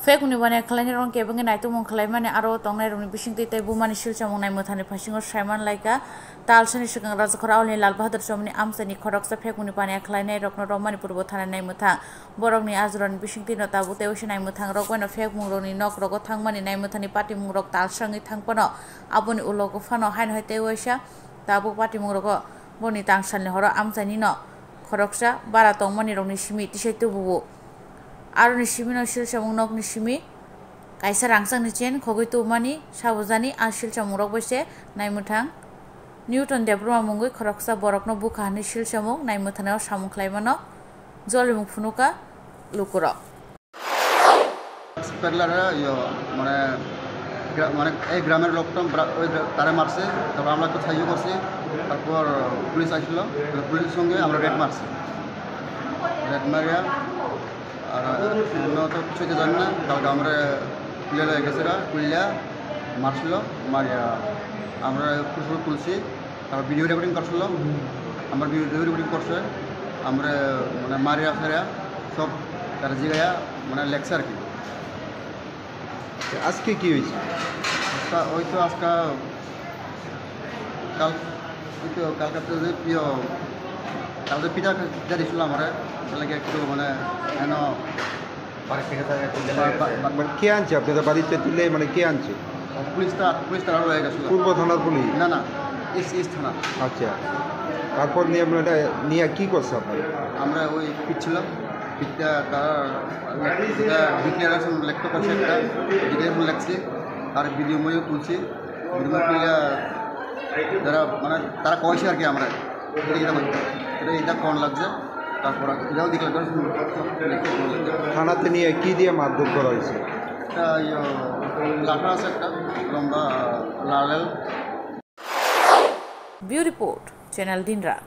fake uni bani khwlai rong ke bangi nai tumong khwlai mani aro tongnai rong ni bisingti tai bumani silchamung naimwthang ni phasingo saiman laika talsani sikang rajakhora awni lal bahadur chomni amsani khoroksa fake uni bani khwlai nai rokno romani purbo thana naimwthang borokni ajron bisingti no tabu teusi naimwthang rok bano fake mung rokni nok rogo thangmani naimwthang ni party mung rok talsangi thangpano aboni ulogo phano hain hoi teuisa tabu party mung rogo boni tangsalni horo amsani no khoroksa bara tongmani rokni simi tisai tubu aro ni simi no silchamung nok ni simi kaisa rangsang ni chen khogoi tumani sabujani a silchamung rok boise naimwthang Newton diploma mungoi khoroksa borokno bukha ni silchamung naimwthang o samung khlaimano jolimung phunuka lukuro পেডলাররা মানে মানে এই গ্রামের লোকটা ওই তারে মারছে তারপর আমরা একটু সাহায্য করছি তারপর পুলিশ আসলো পুলিশের সঙ্গে আমরা রেড মারছি রেড মারিয়া আর তো কিছু জানি না কালকে আমরা কুলিয়া গেছে কুলিয়া মারছিল মারিয়া আমরা পুলিশ তুলছি তারপর ভিডিও রেকর্ডিং করছিল আমার ভিডিও রেকর্ডিং করছে আমরা মানে মারিয়া ফেরিয়া সব তার জিগাইয়া মানে লেখছে আর কি আজকে কি হয়েছে ওই তো আজকে কাল ওই তো কালকাতে যে প্রিয় কালকে পিঠা দিয়েছিল আমার লাগে একটু মানে কেন মানে কে আনছে আপনাদের বাড়িতে তুলে মানে কে আনছে পুলিশ তারা রয়ে গেছিল পূর্ব থানার পুলিশ না না ইস্ট থানা আচ্ছা তারপর নিয়ে আপনারা নিয়ে কী করছে আপনারা আমরা ওই পিটছিলাম পিঠটা তারা ডিক্লারেশন লিখতে পারছে একটা ডিক্লারেশন লিখছি তার ভিডিও মধ্যে তুলছি ভিডিও তুলে যারা মানে তারা কয়েছে আর কি আমরা এটা কোন লাগছে তারপর এটাও ডিক্লারেশন থানাতে নিয়ে কী দিয়ে মারধর করা হয়েছে একটা লাঠা আছে একটা লম্বা লাল ব্যুরো রিপোর্ট চ্যানেল দিনরাত।